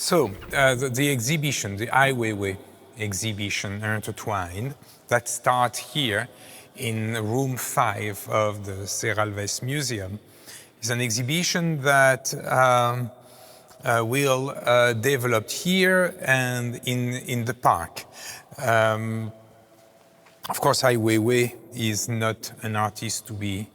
So the exhibition, the AI WEIWEI exhibition, Intertwined, that starts here in room 5 of the SERRALVES Museum, is an exhibition that will develop here and in the park. Of course, AI WEIWEI is not an artist to be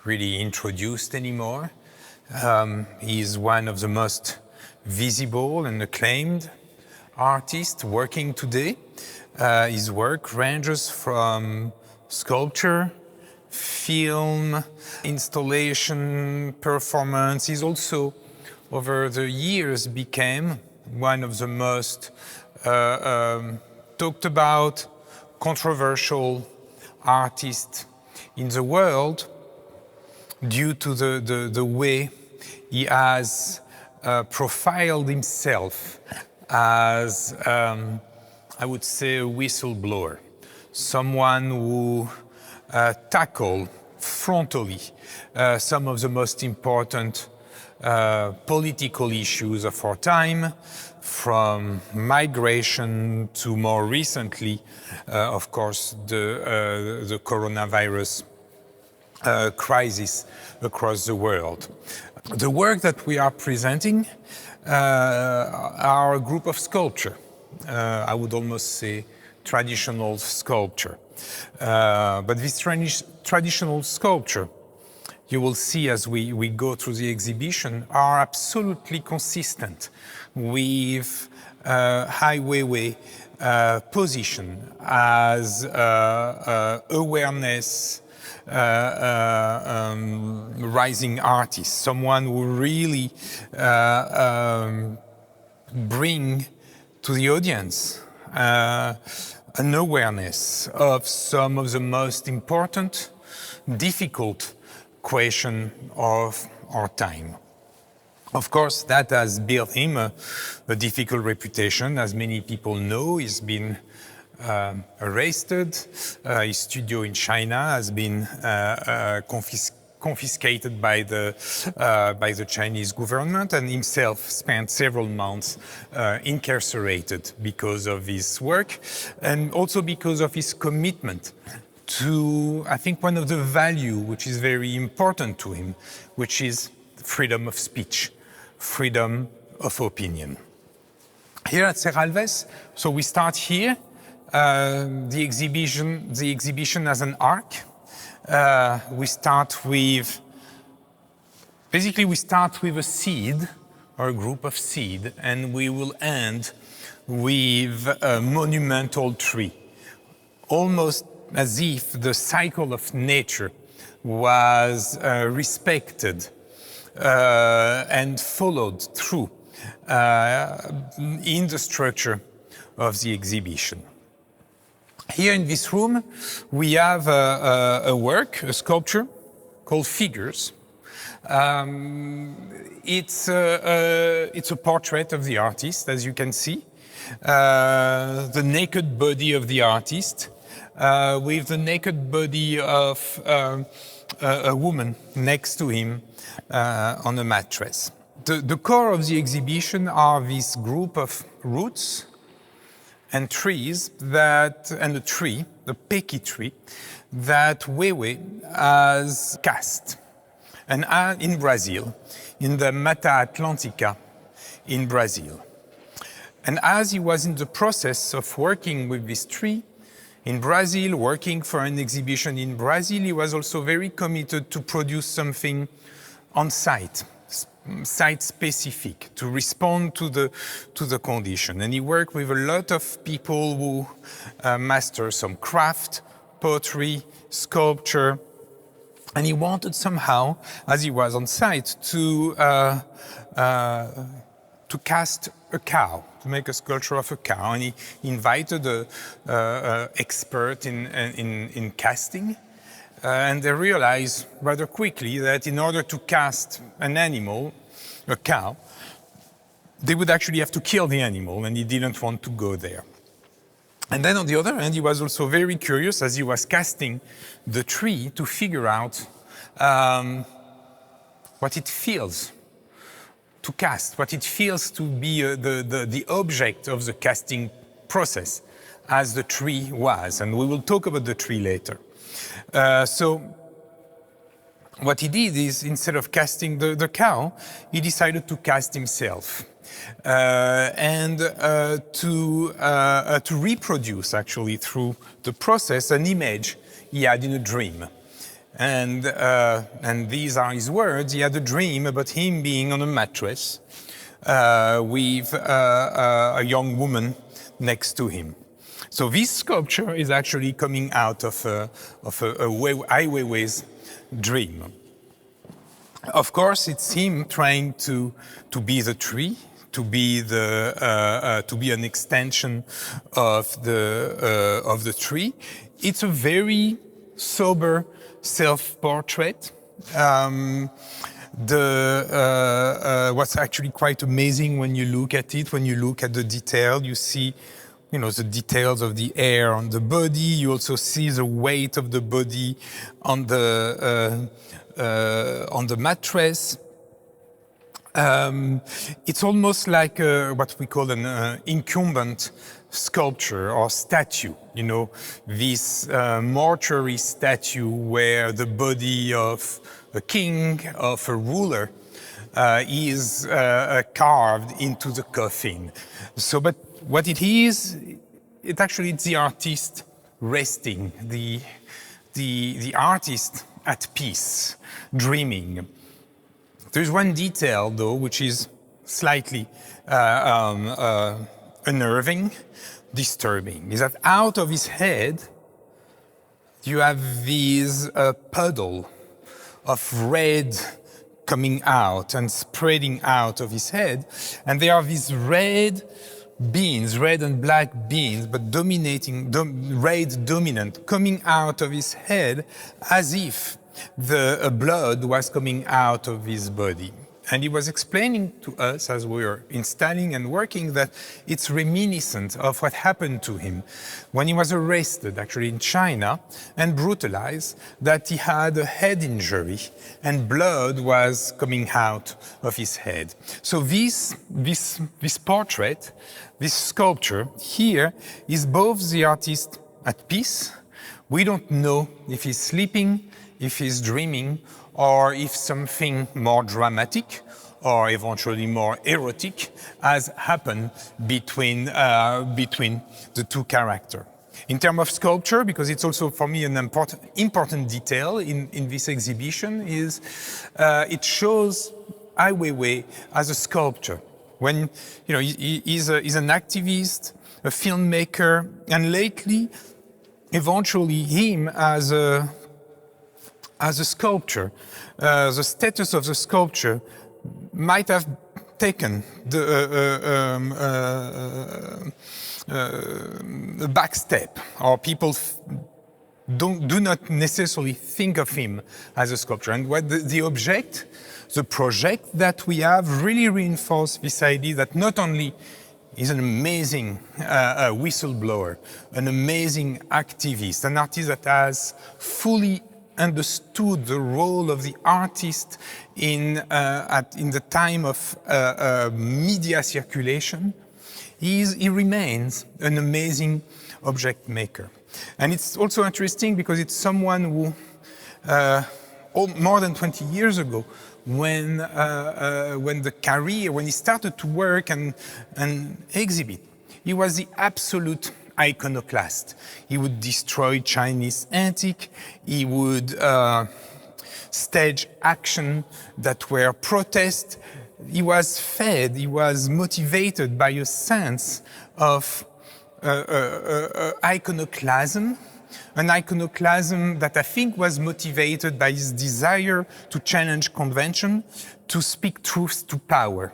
really introduced anymore. He is one of the most visible and acclaimed artists working today. His work ranges from sculpture, film, installation, performance. He's also, over the years, became one of the most talked about, controversial artists in the world due to the way he has profiled himself as, I would say, a whistleblower, someone who tackled frontally some of the most important political issues of our time, from migration to more recently, of course, the coronavirus crisis across the world. The work that we are presenting are a group of sculpture. I would almost say traditional sculpture. But this traditional sculpture, you will see as we go through the exhibition, are absolutely consistent with AI WEIWEI position as awareness rising artist, someone who really bring to the audience an awareness of some of the most important, difficult question of our time. Of course, that has built him a difficult reputation. As many people know, he's been arrested. His studio in China has been confiscated by the Chinese government, and himself spent several months incarcerated because of his work, and also because of his commitment to, I think, one of the values which is very important to him, which is freedom of speech, freedom of opinion. Here at Serralves, so we start here. The exhibition as an arc. We start with a seed, or a group of seed, and we will end with a monumental tree, almost as if the cycle of nature was respected and followed through in the structure of the exhibition. Here in this room, we have a work, a sculpture called Figures. It's a portrait of the artist, as you can see. The naked body of the artist with the naked body of a woman next to him on a mattress. The core of the exhibition are this group of roots and trees and a tree, the Parque tree, that WEIWEI has cast. And in Brazil, in the Mata Atlântica in Brazil. And as he was in the process of working with this tree in Brazil, working for an exhibition in Brazil, he was also very committed to produce something on site, site-specific, to respond to the condition. And he worked with a lot of people who master some craft, pottery, sculpture, and he wanted somehow, as he was on site, to cast a cow, to make a sculpture of a cow. And he invited an expert in casting. And they realized rather quickly that in order to cast an animal, a cow, they would actually have to kill the animal, and he didn't want to go there. And then on the other hand, he was also very curious as he was casting the tree to figure out what it feels, to cast, what it feels to be the object of the casting process, as the tree was. And we will talk about the tree later. So what he did is, instead of casting the cow, he decided to cast himself. And to reproduce, actually, through the process, an image he had in a dream. And these are his words. He had a dream about him being on a mattress with a young woman next to him. So this sculpture is actually coming out of Ai Weiwei's dream. Of course, it's him trying to be the tree, to be an extension of the tree. It's a very sober self-portrait. What's actually quite amazing when you look at it, when you look at the detail, you see, the details of the hair on the body. You also see the weight of the body on the mattress. It's almost like what we call an incumbent sculpture or statue, this mortuary statue where the body of a king, of a ruler, is carved into the coffin. So, but what it is, it's the artist resting, the artist at peace, dreaming. There's one detail, though, which is slightly unnerving, disturbing, is that out of his head, you have this puddle of red coming out and spreading out of his head. And there are these red beans, red and black beans, but red dominant, coming out of his head as if the blood was coming out of his body. And he was explaining to us as we were installing and working that it's reminiscent of what happened to him when he was arrested, actually in China, and brutalized, that he had a head injury and blood was coming out of his head. So this portrait, this sculpture here is both the artist at peace. We don't know if he's sleeping, if he's dreaming, or if something more dramatic or eventually more erotic has happened between the two characters. In terms of sculpture, because it's also for me an important detail in this exhibition, is it shows Ai Weiwei as a sculptor. When he's an activist, a filmmaker, and lately, eventually, him as a sculptor, the status of the sculpture might have taken the back step, or people do not necessarily think of him as a sculptor. And what the project that we have really reinforced this idea that not only is an amazing whistleblower, an amazing activist, an artist that has fully understood the role of the artist in the time of media circulation, he remains an amazing object maker. And it's also interesting because it's someone who, more than 20 years ago, when he started to work and exhibit, he was the absolute iconoclast. He would destroy Chinese antique. He would stage action that were protest. He was fed, he was motivated by a sense of iconoclasm, an iconoclasm that I think was motivated by his desire to challenge convention, to speak truth to power.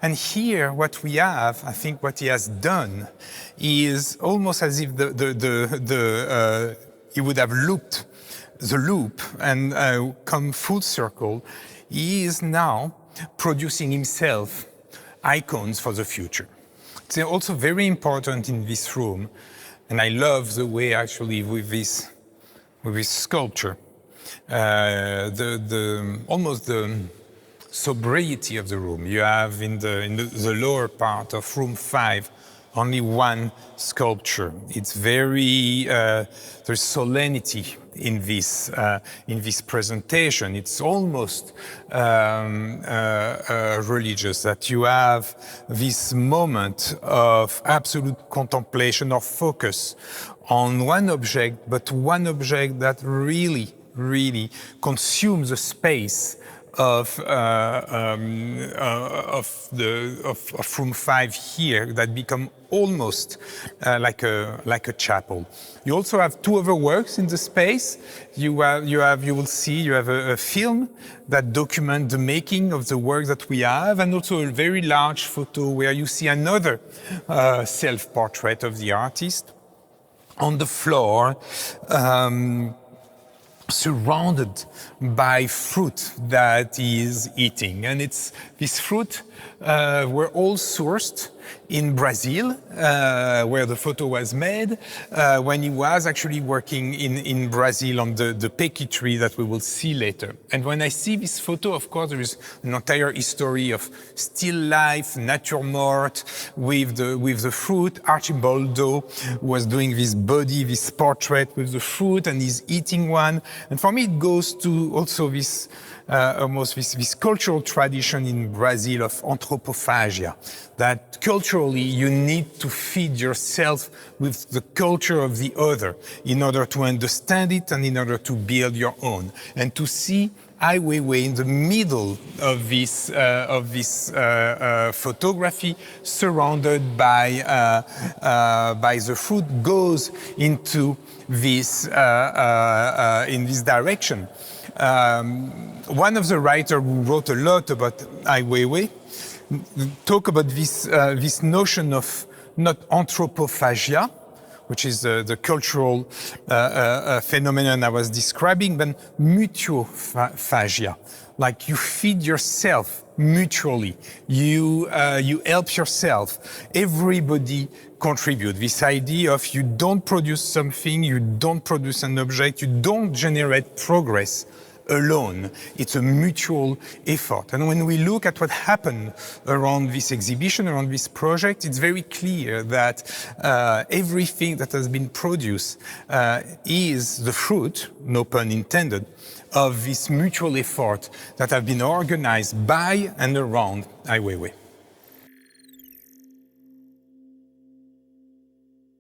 And here, what we have, I think what he has done, is almost as if he would have looped the loop and come full circle. He is now producing himself icons for the future. It's also very important in this room, and I love the way actually with this sculpture, almost the sobriety of the room. You have in the lower part of room 5 only one sculpture. It's very there's solemnity in this presentation. It's almost religious, that you have this moment of absolute contemplation or focus on one object, but one object that really consumes the space of room 5 here, that become almost like a chapel. You also have two other works in the space. You will see a film that documents the making of the work that we have, and also a very large photo where you see another self-portrait of the artist on the floor, surrounded by fruit that he is eating. And this fruit were all sourced in Brazil, where the photo was made, when he was actually working in Brazil on the pequi tree that we will see later. And when I see this photo, of course, there is an entire history of still life, nature mort, with the fruit. Archibaldo was doing this portrait with the fruit, and he's eating one. And for me, it goes to also this almost this cultural tradition in Brazil of anthropophagia, that culturally you need to feed yourself with the culture of the other in order to understand it and in order to build your own. And to see Ai WEIWEI in the middle of this photography, surrounded by the fruit, goes into this in this direction. One of the writers who wrote a lot about Ai WEIWEI talk about this notion of not anthropophagia, which is the cultural phenomenon I was describing, but mutuophagia. Like you feed yourself mutually, you help yourself, everybody contribute. This idea of you don't produce something, you don't produce an object, you don't generate progress alone. It's a mutual effort. And when we look at what happened around this exhibition, around this project, it's very clear that everything that has been produced is the fruit, no pun intended, of this mutual effort that have been organized by and around Ai WEIWEI.